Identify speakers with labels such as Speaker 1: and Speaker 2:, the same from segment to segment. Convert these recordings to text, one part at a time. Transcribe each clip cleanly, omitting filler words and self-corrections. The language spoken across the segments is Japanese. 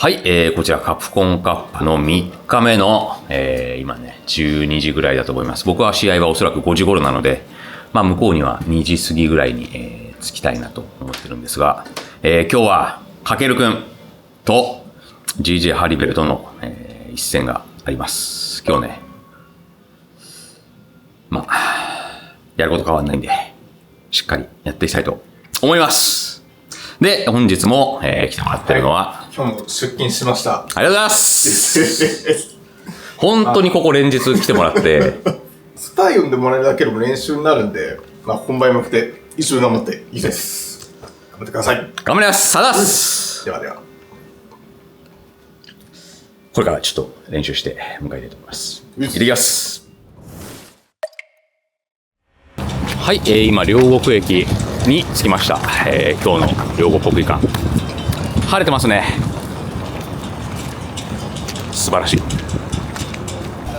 Speaker 1: はい、こちらカプコンカップの3日目の、今ね、12時ぐらいだと思います。僕は試合はおそらく5時頃なので、まあ向こうには2時過ぎぐらいに、着きたいなと思ってるんですが、今日はかけるくんと GJ ハリベルとの、一戦があります。今日ね、まあ、やること変わんないんで、しっかりやっていきたいと思います。で、本日も、来てもらってるのは、
Speaker 2: 今日も出勤しました。
Speaker 1: ありがとうございます本当にここ連日来てもらって。
Speaker 2: スパイ読んでもらえるだけでも練習になるんで、まあ本番に向けて一生頑張っていきたいです。頑張ってください。
Speaker 1: 頑張ります。さだす。
Speaker 2: ではでは。
Speaker 1: これからちょっと練習して迎えたいと思います。行ってきます。はい、今、両国駅に着きました。今日の両国国技館。晴れてますね。素晴らしい。今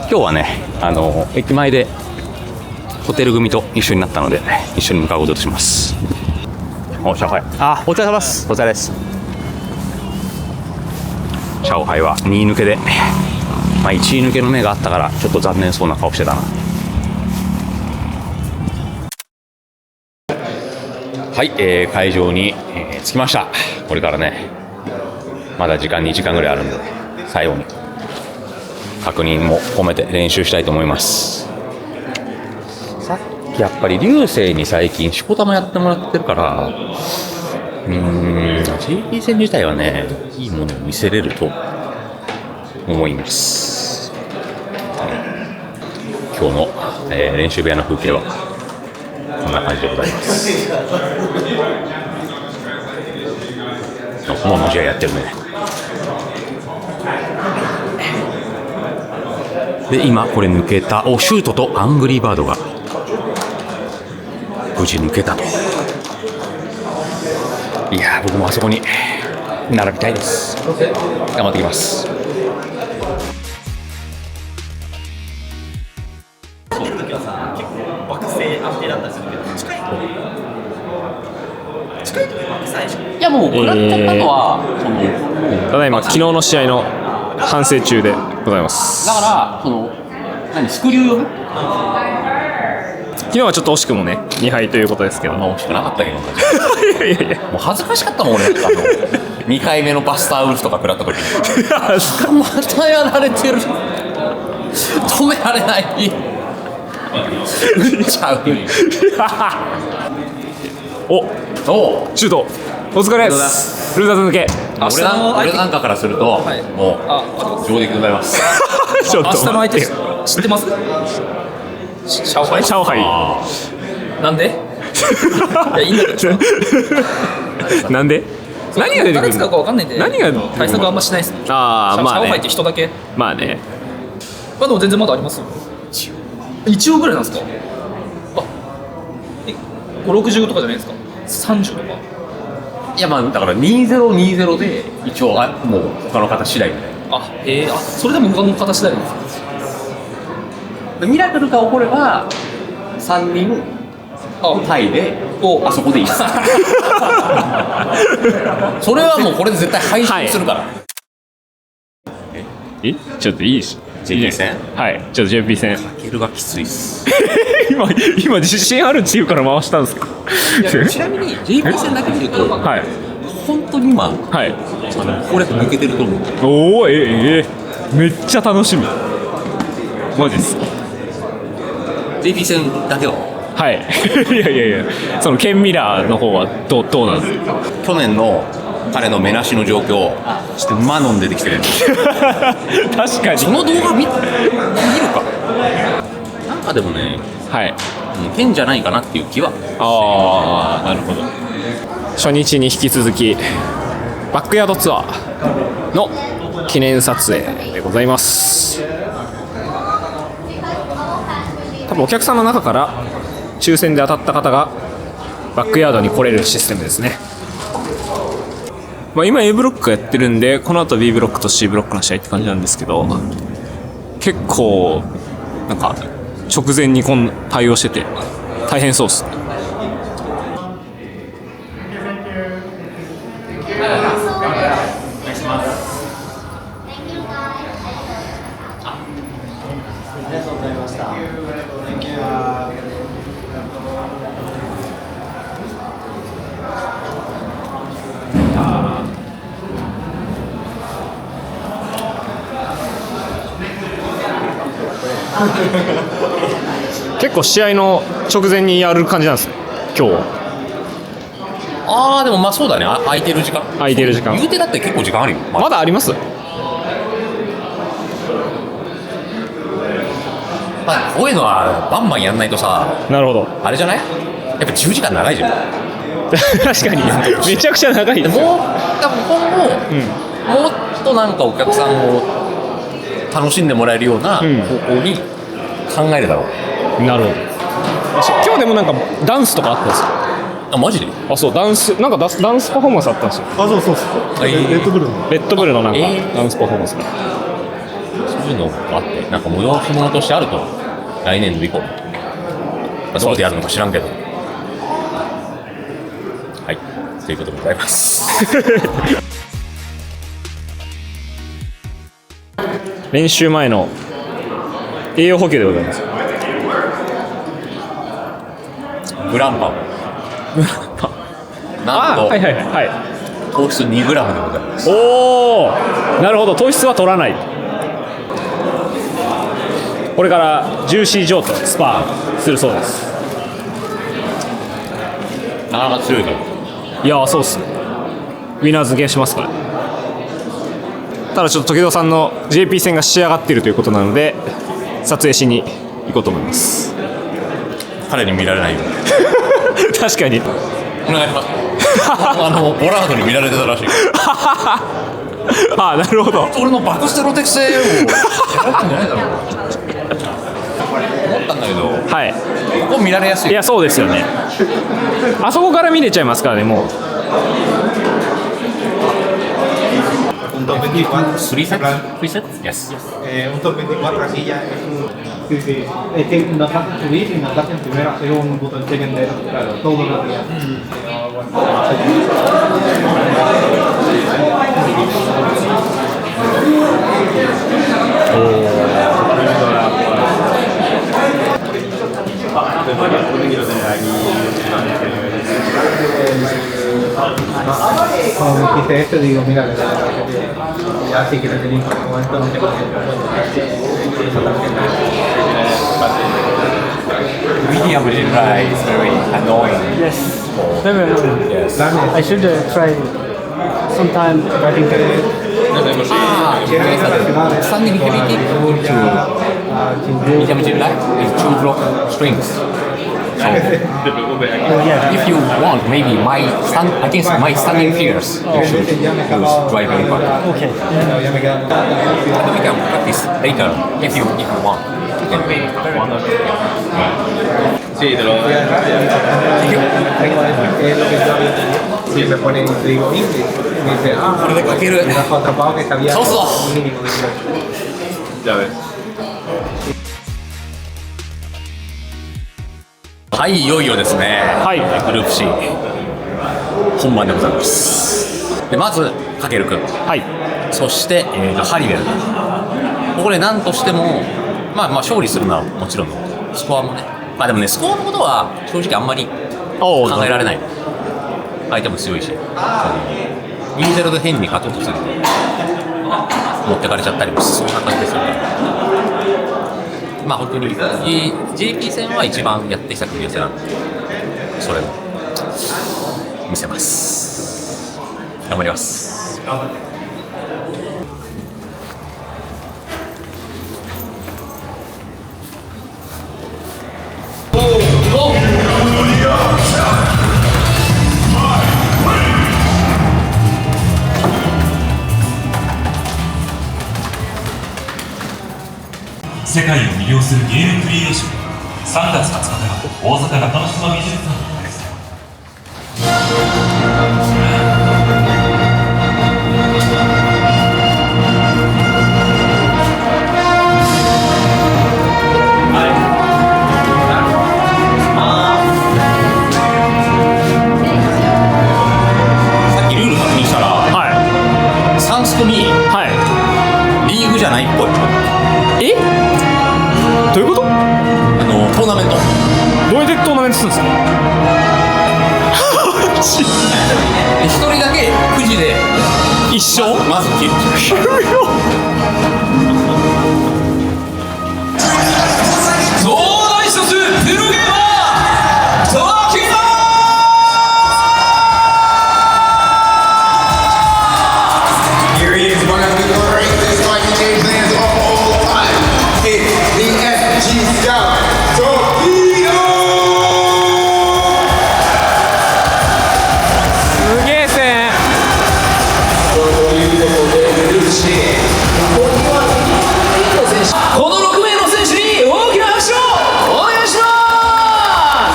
Speaker 1: 日はね、駅前でホテル組と一緒になったので、一緒に向かうこととします。お、上海。あ、お疲れ様です。お疲れです。上海は2位抜けで、まあ1位抜けの目があったから、ちょっと残念そうな顔してたな。はい、会場に、着きました。これからね、まだ時間2時間ぐらいあるんで、最後に確認も込めて練習したいと思います。さっきやっぱり流星に最近しこたまやってもらってるから、JP 戦自体はね、いいものを見せれると思います。今日の、練習部屋の風景はこんな感じでございます。もう試合やってるね。で、今これ抜けた。お、シュートとアングリーバードが無事抜けたと。いやー、僕もあそこに並びたいです。頑張ってきます。いやもう食らっちゃったのは、
Speaker 3: ただいま昨日の試合の反省中でございます。
Speaker 1: だからスクリュー呼ぶ？
Speaker 3: 昨日はちょっと惜しくもね2敗ということですけど、
Speaker 1: まあ惜しくなかったけど
Speaker 3: いやいや
Speaker 1: もう恥ずかしかったもん俺2回目のバスターウルフとか食らった時にまたやられてる止められない打っちゃう
Speaker 3: おシュートお疲れです。ルーザーズ抜け。
Speaker 1: 俺なんかからすると、はい、もう上出来でございます
Speaker 3: ちょっと
Speaker 4: 明日の相手知ってます？上海なんで？いやいいんだけど
Speaker 3: なんで？何が出てくるの？
Speaker 4: 誰使うか分かんないんで
Speaker 3: 何が
Speaker 4: 対策あんましないです。
Speaker 3: ああまあね。
Speaker 4: 上海って人だけ。
Speaker 3: まあね。
Speaker 4: まあでも全然まだありますよ。1応ぐらいなんですか？あ、560とかじゃないですか？30とか。
Speaker 1: いやまあだから2020で一応もう他の方次第みたいな。
Speaker 4: あ、それでも他の形だよね。
Speaker 1: ミラクルが起これば3人タイであそこでいいですそれはもうこれで絶対配信するから、はい、
Speaker 3: ちょっといいし
Speaker 1: JP 戦？
Speaker 3: はい、ちょっと JP 戦
Speaker 1: かけるがきついっす
Speaker 3: 今自信あるっていうから回したんですか？
Speaker 1: ちなみに JP 戦だけで言うと、はい、本当に今、はい、攻略抜けてると思う。
Speaker 3: おお、めっちゃ楽しみ。マジっす。
Speaker 1: JP 戦だけは
Speaker 3: はいいやそのケンミラーの方はどうなんですか？
Speaker 1: 去年の彼の目なしの状況ちょっとマノン出てきてる
Speaker 3: 確かに
Speaker 1: その動画見るかなんかでもね、はい、変じゃないかなっていう気は。
Speaker 3: ああ、なるほど。初日に引き続きバックヤードツアーの記念撮影でございます。多分お客さんの中から抽選で当たった方がバックヤードに来れるシステムですね。まあ、今 A ブロックがやってるんで、この後 B ブロックと C ブロックの試合って感じなんですけど、結構なんか直前に対応してて大変そうっす。結構試合の直前にやる感じなんですね今日。
Speaker 1: ああでもまあそうだね、空いてる時間言うてだって結構時間あるよ、
Speaker 3: まだあります？
Speaker 1: まあこういうのはバンバンやんないとさ、
Speaker 3: なるほど。
Speaker 1: あれじゃない、やっぱ10時間長いじゃん。
Speaker 3: 確かにめちゃくちゃ長いですよ。
Speaker 1: もう多分今後、もっとなんかお客さんを楽しんでもらえるような方向に考えるだろう。
Speaker 3: なるほど。今日でもなんかダンスとかあったんですよ。
Speaker 1: あ、マジで？
Speaker 3: あ、そう、ダンスパフォーマンスあったんですよ。
Speaker 2: あ、そうそうそう。レッドブルの。
Speaker 3: レッドブルのなんかダンスパフォーマンスが。
Speaker 1: そういうのがあって、なんか催し物としてあると、来年度以降、まあ、どこでやるのか知らんけど。はい、ということでございます。
Speaker 3: 練習前の栄養補給でございます。
Speaker 1: グランパン。なんと、
Speaker 3: はいはいはい。
Speaker 1: 糖質2グラムでございます。
Speaker 3: おお、なるほど、糖質は取らない。これからジューシージョーとスパーするそうです。
Speaker 1: なかなか強いから。
Speaker 3: いやー、そうっすね。ウィナーズゲーしますから。ただちょっと時戸さんの JP 戦が仕上がっているということなので、撮影しに行こうと思います。
Speaker 1: 彼に見られないように。
Speaker 3: 確かに。
Speaker 1: お願いします。ボラードに見られてたらしい。
Speaker 3: ああ、なるほど。
Speaker 1: 俺のバクステロ適性をやられたんじゃないだろう。思ったんだけど、
Speaker 3: はい。
Speaker 1: ここ見られやすい。
Speaker 3: いや、そうですよね。あそこから見れちゃいますからね、もう。
Speaker 5: Untuk 24
Speaker 1: 3セット ?3 セット Yes.
Speaker 5: Untuk 24 así ya es un... Sí, sí. Es que nos hacen subir y nos hacen primero hacer un botón check entero, claro, todos los días. Pero cuando me dijiste esto digo, mira, ya si quieres el momento no te
Speaker 1: Medium dry is very annoying.
Speaker 6: Yes, very annoying.
Speaker 1: Yes.
Speaker 6: I should try sometime writing code.
Speaker 1: Standing heavy kick to medium dry is 2 block strings. So
Speaker 6: Yeah.
Speaker 1: if you want, maybe against my standing fingers, you should use dry very hard.
Speaker 6: Okay.
Speaker 5: ya me quedan
Speaker 1: We can practice later if you want.
Speaker 5: Sí, te lo doy. Es lo que yo había tenido. Si me ponen, digo, English, me dice, me dejó atrapado que sabía un mínimo de inglés.
Speaker 2: Ya ves.
Speaker 1: はい、いよいよですね。
Speaker 3: はい
Speaker 1: グループ C 本番でございます。でまずかけるくん、
Speaker 3: はい。
Speaker 1: そして、ハリベル。ここで何としても、まあ勝利するのはもちろんのスコアもね。まあでもね、スコアのことは正直あんまり
Speaker 3: お
Speaker 1: 考えられない。相手も強いし、2-0で変に勝とうとすると持ってかれちゃったりもしそうな感じですよね。まあ本当に JP 戦は一番やってきた組み合わせなんで、それを見せます。頑張ります。
Speaker 7: 世界を魅了するゲームクリエーション3月20日から大阪中之島美術館です。
Speaker 1: さっきルール確認したら、
Speaker 3: は
Speaker 1: 3ストに
Speaker 3: い。はい。
Speaker 1: リーグじゃないっぽい。
Speaker 3: えどういうこと？
Speaker 4: トーナメント。
Speaker 3: どうやってトーナメントするんですか？
Speaker 4: 一人だけくじで
Speaker 3: 一生
Speaker 4: まず切る。東大卒プロゲーマーザキマー。
Speaker 2: Here he is, one of the greatest fighting game players of all time. It's the SG Scout, Torpedo!
Speaker 3: すげえせん。
Speaker 4: この6名の選手に大きな拍手をお願いします。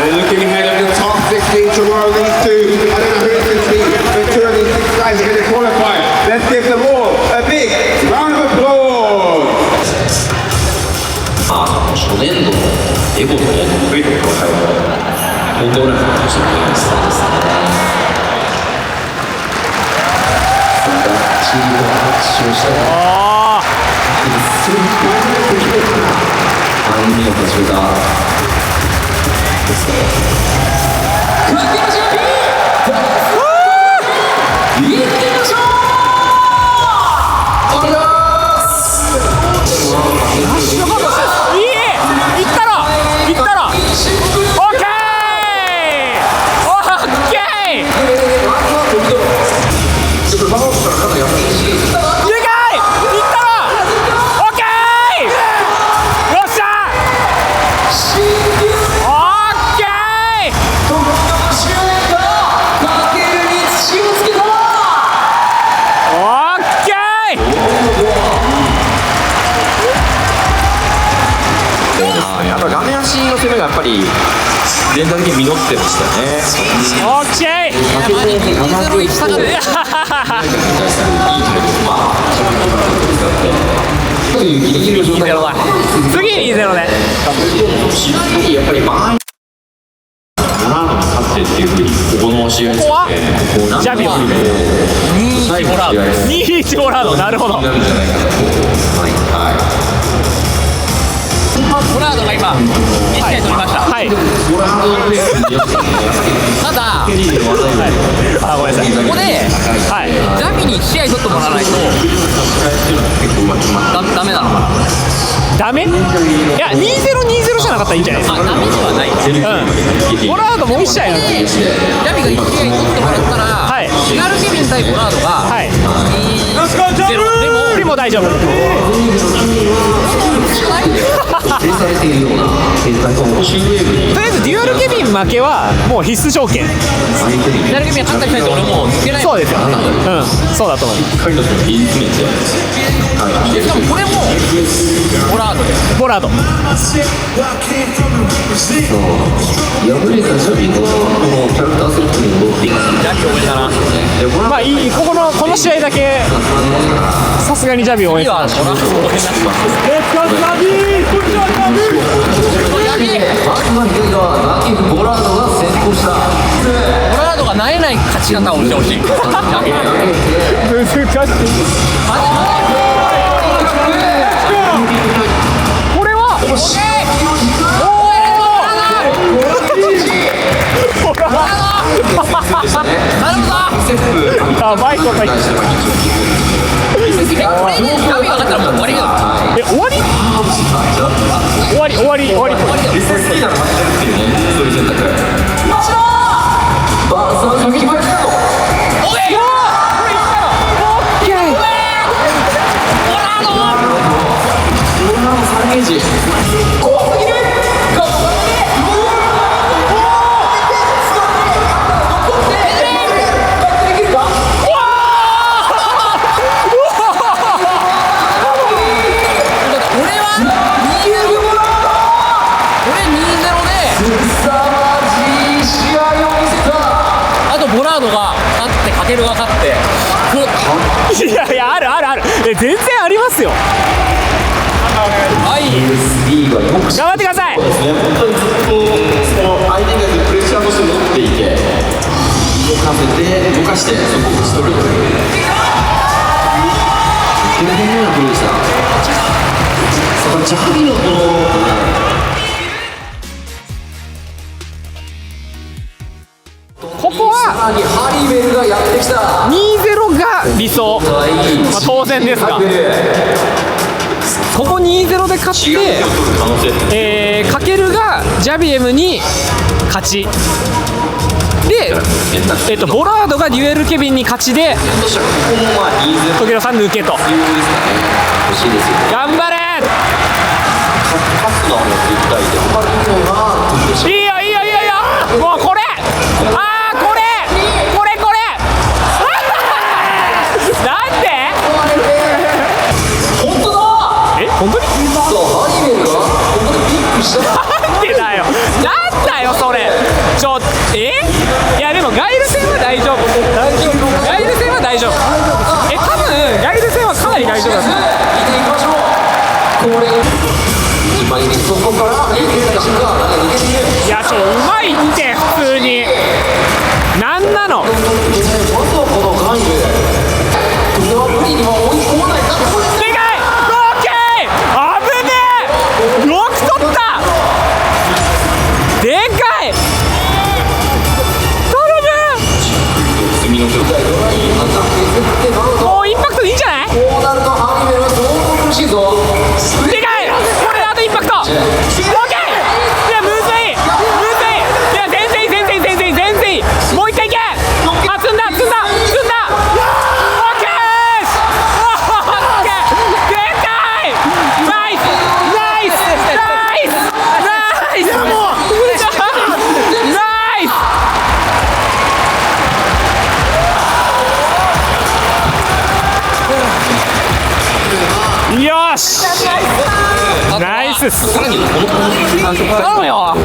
Speaker 2: And looking ahead of the top 16 tomorrow, these two, I don't know who it's going to be, but two of these 6 guys are going to qualify. Let's give them all a big round of applause.
Speaker 8: 初年度のエゴとエゴというのをとんでもないことをしてくれるスターですね。チームが拍手をしたらすぐに歩みを始めたですね。
Speaker 4: 行ってみましょう。
Speaker 3: いい！いったろ！いったろ！オッケー！オッケー！でかい！いったろ！オッケー！よっしゃ！オッケー！オッケー！
Speaker 8: やっぱ画面足の攻めがやっぱり全体的に実ってましたよね。
Speaker 3: オッケー！次2-0ね。
Speaker 8: やっぱりモラーノが勝ってっていうふうにここの試合ですね。
Speaker 3: ジャビオ
Speaker 8: 最後の試合
Speaker 3: 2-1モラーノ。なるほど。
Speaker 8: なるんじゃないかなと。はい。
Speaker 4: モラードが今1試合取りました。
Speaker 3: はい。
Speaker 8: モラーノのペースによってね、
Speaker 4: ただ
Speaker 3: あ、ごめんなさい。
Speaker 4: ここで
Speaker 3: はい。
Speaker 4: ジャミに1試合取ってもらわないとダメなのかな。
Speaker 3: ダメ？いや、2-0じゃなかったらいいんじゃないですか。
Speaker 4: ダメではない。
Speaker 3: モラードもう1試合やる。
Speaker 4: ジャミが1試合取ってもらったら、
Speaker 3: はい。
Speaker 4: シナルケビン対モラードが
Speaker 3: はい。
Speaker 4: 2-0
Speaker 3: でも大丈夫。
Speaker 8: されているような展開とシンウェーブに
Speaker 3: とりあえずデュアルケビン負けはもう必須条件。
Speaker 4: シナルケビンが勝ったりしないと俺もう抜けない。
Speaker 3: そうですよ。そうだと思う。
Speaker 8: しっかりと言い詰めて、
Speaker 4: しかもこれもモラードで
Speaker 3: ボラード。
Speaker 8: 敗れたジャビのこのキャラクターセットに戻っていく。
Speaker 4: ジャミ応援だな。
Speaker 3: まあいい、この試合だけさすがにジャビを応援
Speaker 4: 次はモラード応援なします。
Speaker 8: ボラードが先行した。
Speaker 4: モラードが萎えない勝ち方をしてほしい。
Speaker 3: 難しい。これはやばいこと言って。
Speaker 4: これでジャミが勝ったらもう終わりだよ。
Speaker 3: 終わり？終わり。
Speaker 4: ボラードが勝ってカケルが勝って
Speaker 3: いやある全然ありますよ。
Speaker 4: はい
Speaker 3: 頑張ってください。
Speaker 8: 本当にずっと相手がプレッシャーとして持っていて動かせて動かしてそこを打ち取るという。9点目のプレーでした。こジャビのこ
Speaker 3: ここは
Speaker 8: さらにハリベルがやってきた。
Speaker 3: 2-0が理想、まあ、当然ですが、ここ 2-0 で勝ってかけるがジャビエムに勝ちで、ボラードがデュエルケビンに勝ちで
Speaker 8: そしたらここもまあ2-0
Speaker 3: 時田さん抜けと。
Speaker 8: ですかね。欲しいですよね。
Speaker 3: 頑張れ
Speaker 8: 勝つのはもう絶対で、他の方が得意し
Speaker 3: いいよいいよいいよいいよ、もうこれなんで
Speaker 8: 本当だ。
Speaker 3: え本当に
Speaker 8: そう、ハリベルがここでピックした。
Speaker 3: なんでだよなんだよそれいやでもガイル戦は大丈夫、ガイル戦は大丈夫、多分ガイル戦はかなり大丈夫だと思う。
Speaker 8: 見ていきましょう。これ今にそこから出た瞬間抜けている。
Speaker 3: いやうまいって普通になんなの。
Speaker 8: まずはこのガイルこれは無理には追い込まないか。これ
Speaker 3: でかいオーケー危ねえ、よく取った、でかい頼
Speaker 8: 次の状態ドライにまた削ってなる
Speaker 3: む、
Speaker 8: と
Speaker 3: もうインパクトいいんじゃない、
Speaker 8: こうなるとハリベルは相当苦しいぞ。
Speaker 3: でかいこれであとインパクトオーケー、いやむずいいや全然いいもう一回いけ、あ積んだオッケーでかいナイスよしナイスっす。頼むよ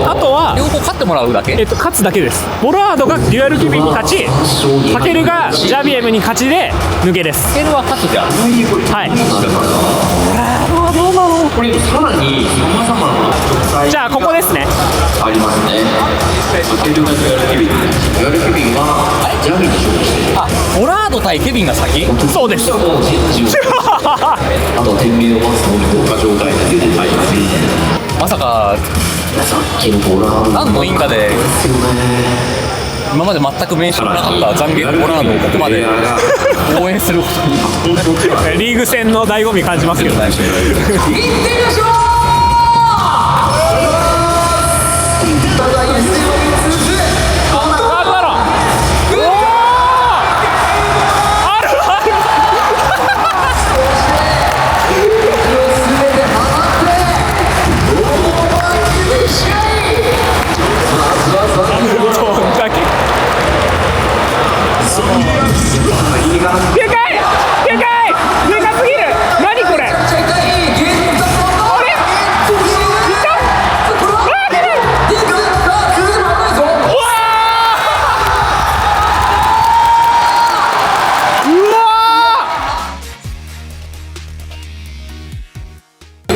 Speaker 3: あとは
Speaker 4: 両方勝ってもらうだけ。
Speaker 3: 勝つだけです。ボラードがデュエルキビンに勝ち、かけるがジャビエムに勝ちで抜けです。
Speaker 4: ケルは勝つじゃん。
Speaker 3: はい
Speaker 8: これさらに様々な特
Speaker 3: じゃあここですね。
Speaker 8: ありますね。かけるがデュアルケビン、デュアルケビンはジャビに勝利している。
Speaker 4: あ、ボラード対ケビンが先。
Speaker 3: そうです
Speaker 8: もうチェンジをあと天命を待つのみ効果状態で出てまいります。
Speaker 4: まさか
Speaker 8: さっきのボラード
Speaker 4: 何の因果で
Speaker 8: ですよね。
Speaker 4: 今まで全く名刺のなかった残月ボラードをここまで応援することに。
Speaker 3: リーグ戦の醍醐味感じますけどね。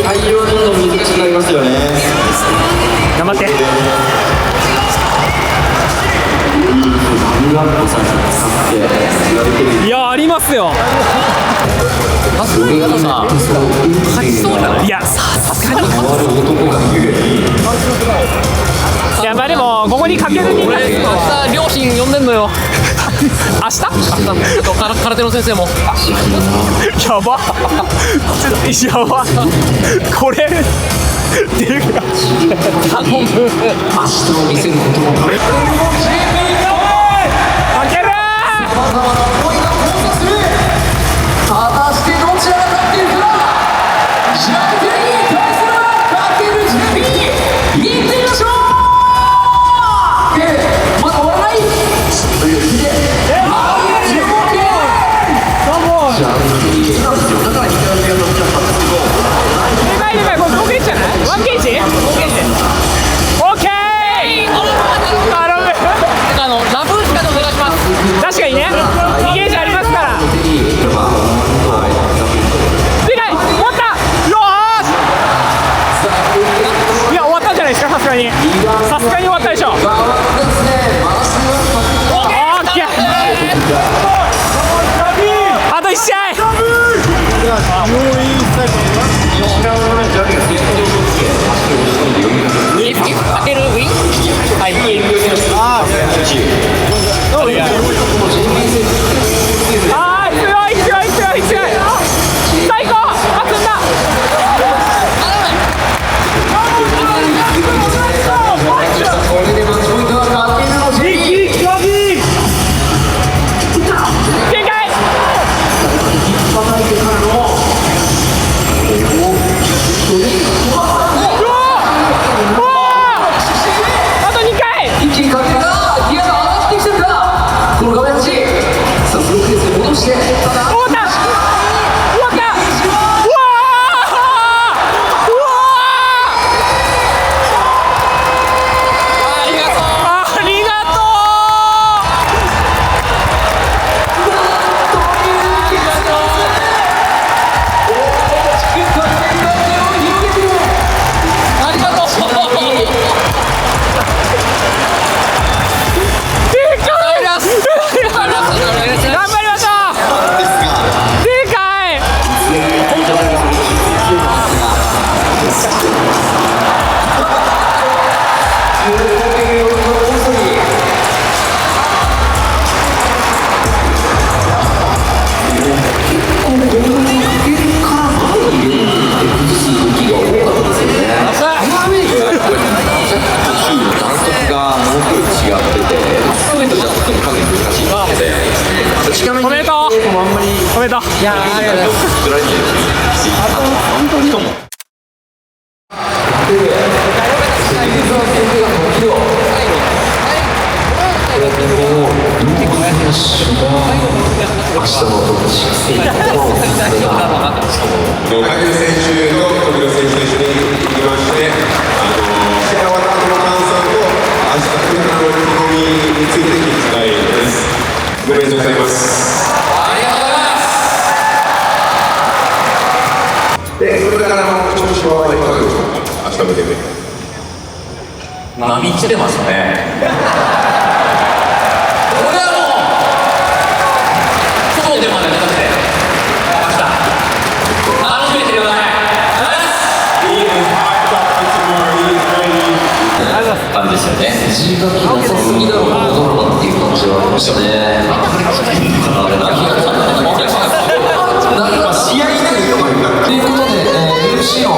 Speaker 8: 対応どんどん難しくなりますよね。
Speaker 3: 頑張って。いやありますよ。
Speaker 4: さすがにさ勝ちそうじゃない。
Speaker 3: いやさすがに。いやまあでもここにかけるに
Speaker 4: 俺明日両親呼んでんのよ。
Speaker 3: 明日
Speaker 4: ちょっと空手の先生も。
Speaker 3: やばやばこれでか
Speaker 4: 頼む。
Speaker 8: 明日を見せることも
Speaker 3: かける
Speaker 8: 果たしてどちらが勝っているか。ジャビに対するかけるジャビに行ってみましょう。まだ終わらないという意味でジャビなんですよ。だから2回目がどっちだったんですけど、
Speaker 3: でかいこれ5ゲージじゃない？ 1 ゲージ？ オッケー頼む。
Speaker 4: ラブースカでお願いします。
Speaker 3: 確かにね。いさすがに終わったでしょ。オッケー、あと1試合。最高、あくんだ。おめでとう。おめでとう。いやありがとうございます。
Speaker 2: 海流選手の富田選手と一緒に行きまして、試合終わった後の感想と、明日来るの意気込みについて聞きたいです。おめでとうございます。ありがとうございます。で、それからの調子はいかがでしょうか。明日向けて。
Speaker 1: 波来てますね。
Speaker 8: 感じですよね。G がなさすぎだろうな、どうなっていう感じはありましたね。試合ということで、UFC の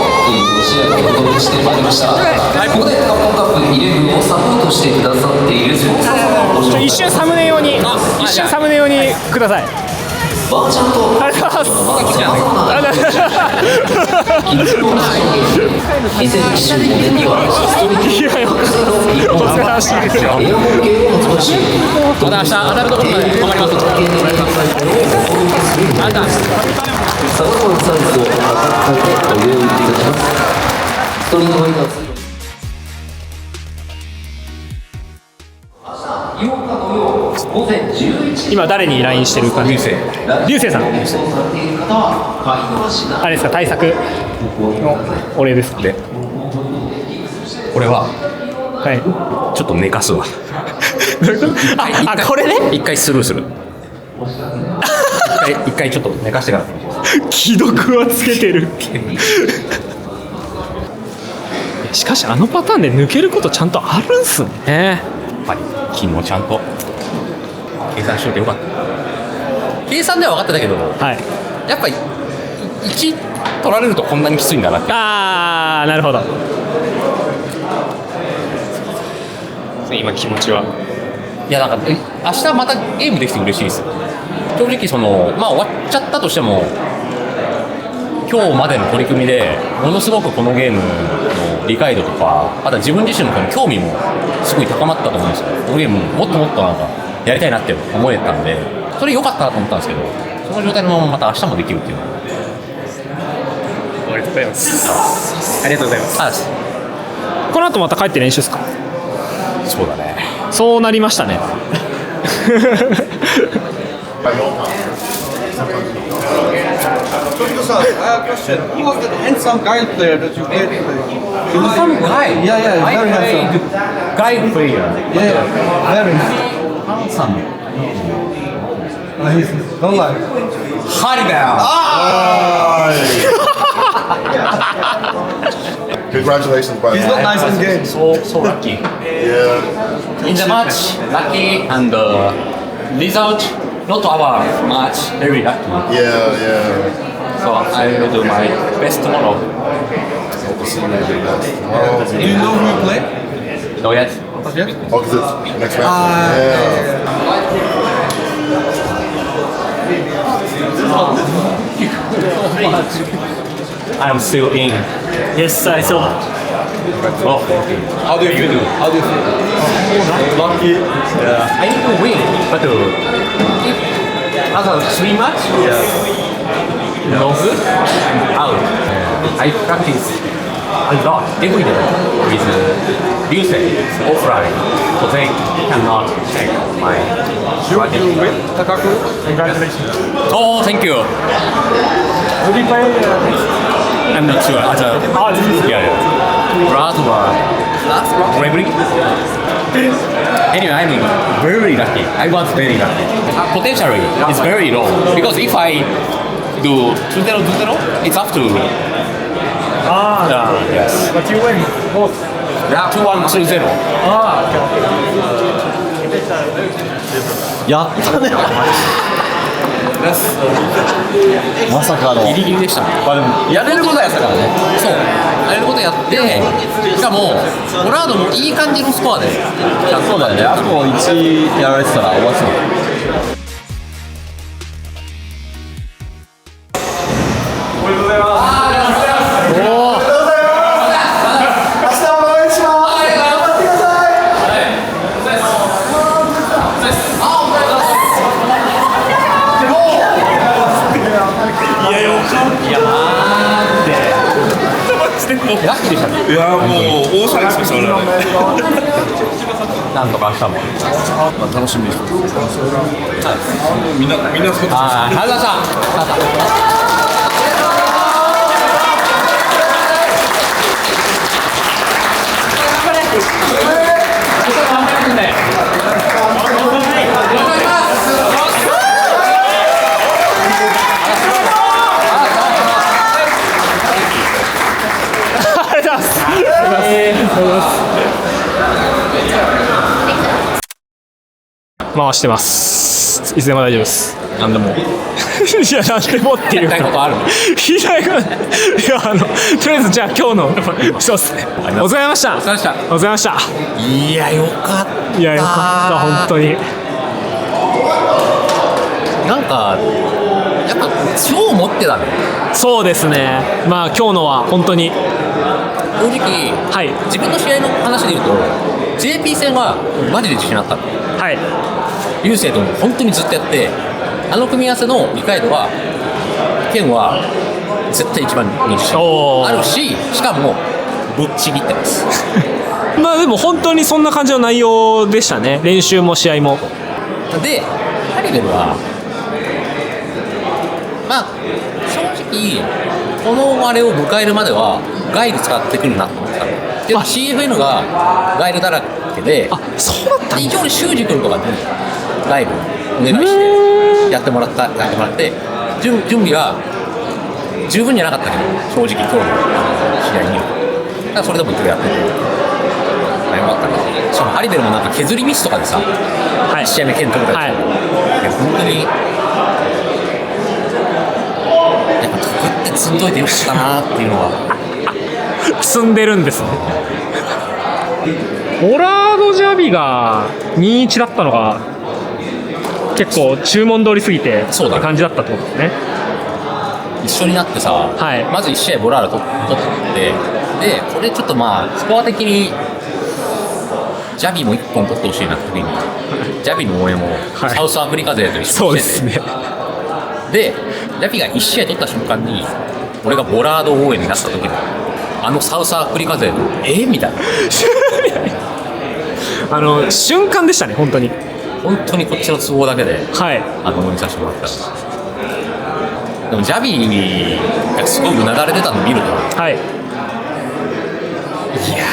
Speaker 8: 試合をお届けしてまいりました。ここでカップカップ11をサポートしてくださっているスポンサー様をご紹介。
Speaker 3: 一瞬サムネ用にください。
Speaker 8: バーチャルと
Speaker 3: ありがとうございます。
Speaker 8: 2020年にはストリート
Speaker 3: お疲れ様でした。
Speaker 8: エアホッケーを発売し、
Speaker 4: また明日アダルトとかで頑張ります。あんた
Speaker 8: さまざまなサービスを価格帯でご用意いたします。ストリートファイターズ
Speaker 3: 今誰に LINE してる感じ？流星さん。あれですか、対策のお礼ですか？
Speaker 1: で、これは
Speaker 3: はい。
Speaker 1: ちょっと寝かすわ。
Speaker 3: あ、これね。
Speaker 1: 一回スルーする。一回ちょっと寝かしてから。
Speaker 3: 既読はつけてる。しかしあのパターンで抜けることちゃんとあるんすね。
Speaker 1: やっぱり昨日ちゃんと計算しといてよかった。計算では分かってたけど、
Speaker 3: はい。
Speaker 1: やっぱり1取られるとこんなにきついんだなって。
Speaker 3: あー、なるほど。今気持ちは。
Speaker 1: いやなんか明日またゲームできて嬉しいです。正直そのまあ終わっちゃったとしても今日までの取り組みでものすごくこのゲームの理解度とかあとは自分自身の興味もすごい高まったと思うんですよ。このゲームもっともっとなんかやりたいなって思えたんでそれ良かったなと思ったんですけどその状態のまままた明日もできるっていうのは
Speaker 3: ありがとうございます。ありがとうございます。この後また帰って練習ですか？
Speaker 1: そうだね。
Speaker 3: そうなりましたね。
Speaker 5: sir, I have a question. Who was that handsome guy player that you played with?
Speaker 8: Handsome guy?
Speaker 5: Yeah, yeah,
Speaker 8: I
Speaker 5: very
Speaker 8: played
Speaker 5: handsome.
Speaker 8: guy player.
Speaker 5: Yeah, very
Speaker 8: Handsome.
Speaker 5: He's don't like.
Speaker 8: Haribel.
Speaker 9: Congratulations, by
Speaker 5: He's not nice in games.
Speaker 8: So lucky.
Speaker 9: Yeah.
Speaker 8: In the match, lucky, and result, not our match, very lucky.
Speaker 9: Yeah, yeah.
Speaker 8: So I will do my best tomorrow.
Speaker 5: Do you know who you play?
Speaker 8: No yet.
Speaker 9: Oh, because it's next round. Yeah.
Speaker 8: I'm still in.
Speaker 6: Yes, I saw.
Speaker 8: Oh,
Speaker 5: How do you feel? How do you feel?
Speaker 8: lucky. I need to win, but if other 3 match, no good, out. I practice a lot every day with Liu offline, so they cannot check my strategy.
Speaker 5: You win, Takaku? Congratulations.
Speaker 8: Oh, thank you.
Speaker 6: Will you play?
Speaker 8: I'm not sure. Yeah. Last Bravery. Anyway, I'm very lucky. I was very lucky. Potentially, it's very low because if I do 2-0, it's up to yes.
Speaker 6: But you win both.
Speaker 8: 2-1, 2-0.
Speaker 9: やったね。まさかの。
Speaker 8: ギリギリでしたね。やれることはやったからね。そう。やれることやって、しかも、ボラードもいい感じのスコアで。そうだよね。あそこ1やられてたら終わってた。ラッキーでしたね。
Speaker 2: いやもう大騒ぎしました俺らね。
Speaker 8: なんとか明日も。
Speaker 2: 楽しみにしてます。みんなスポット。
Speaker 8: ありがとうございました。
Speaker 3: 回してます。いつでも大丈夫です。
Speaker 8: なんでも。
Speaker 3: いや、なんでもっていうか。
Speaker 8: 言いたいことあるの？
Speaker 3: 言いたいこと。いや、とりあえずじゃあ今日の、そうですね。お疲れ様でした。お
Speaker 8: 疲れ様でした。
Speaker 3: お疲れ様でした。
Speaker 8: いや、よかった。
Speaker 3: いや、よかった、本当に。
Speaker 8: なんか、やっぱ超持ってたね。
Speaker 3: そうですね。まあ今日のは本当に。
Speaker 8: 正直、
Speaker 3: はい。
Speaker 8: 自分の試合の話で言うと、JP 戦はマジで自信あったの。
Speaker 3: はい。
Speaker 8: 流星とも本当にずっとやって、あの組み合わせの理解度は、ケンは絶対一番に自信あるし、しかも、ぶっちぎってます。
Speaker 3: まあでも本当にそんな感じの内容でしたね。練習も試合も。
Speaker 8: で、ハリベルは、まあ、正直、このあれを迎えるまでは、ガイル使ってくるなと思ってたの。でも CFN がガイルだらけで、
Speaker 3: そうだったんだ。
Speaker 8: 一応修二君とかにライブお願いしてやってもらって準備は十分じゃなかったけど、正直今日の試合にだからそれでも一応やっててよかったね。しかもハリベルもなんか削りミスとかでさ、1試合目剣取れたりして、本当にやっぱ得って積んどいてよかったなっていうのは
Speaker 3: 積んでるんですね。オラードジャビが 2-1 だったのが結構注文通りすぎてって感じだったってことですね。
Speaker 8: 一緒になってさ、まず1試合ボラール取ってで、これちょっとまあスコア的にジャビも1本取ってほしいなって時にジャビの応援もサウスアフリカ勢と一緒にしてて、
Speaker 3: そうですね。
Speaker 8: でジャビが1試合取った瞬間に俺がボラード応援になった時のあのサウスアフリカ勢のみたいな
Speaker 3: 瞬間でしたね。本当に
Speaker 8: こっちの都合だけで、応援させてもらった。でもジャビーがすごいうなだれてたの見ると、
Speaker 3: はい。
Speaker 8: いや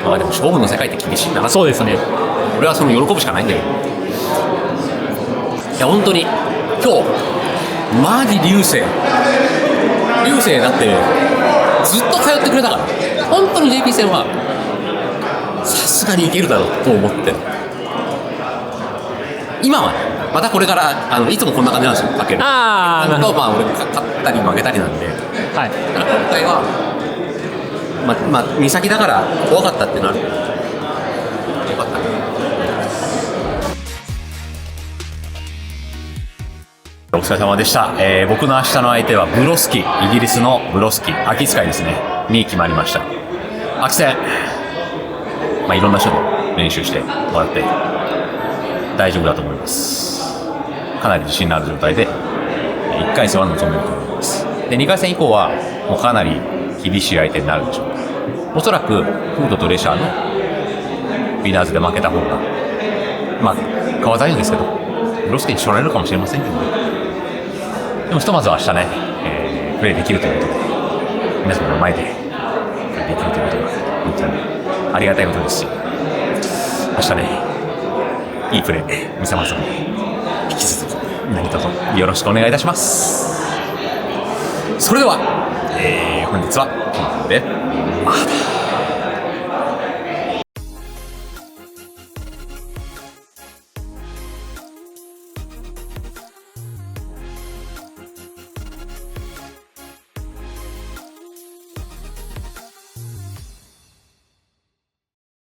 Speaker 8: ー、まあでも勝負の世界って厳しいんだな。
Speaker 3: そうですね。
Speaker 8: 俺はその喜ぶしかないんだけど。いや本当に今日マジ流星だってずっと通ってくれたから、本当に JP 戦はさすがにいけるだろうと思ってる。今はね、またこれからいつもこんな感じなんですよ、かける。
Speaker 3: あー、なるほど。
Speaker 8: まあ俺勝ったり負けたりなんで、
Speaker 3: はい。
Speaker 8: だから今回はまあ美咲だから怖かったってなる。よかった。お疲れ様でした。僕の明日の相手はブロスキ、イギリスのブロスキ、秋使いですね、に決まりました。秋戦、まあ、いろんな人と練習してもらって大丈夫だと思います。かなり自信のある状態で1回戦は臨めると思います。で2回戦以降はもうかなり厳しい相手になるでしょう。おそらくフードとレシャーのウィナーズで負けた方が、まあ変わらないんですけど、ブロスキにしょられるかもしれませんけど、でもひとまずは明日ね、プレーできるということで、皆様の前でプレーできるということが本当にありがたいことですし、明日ね、いいプレー見せますので、引き続き何卒よろしくお願いいたします。それでは、本日はここまで。また。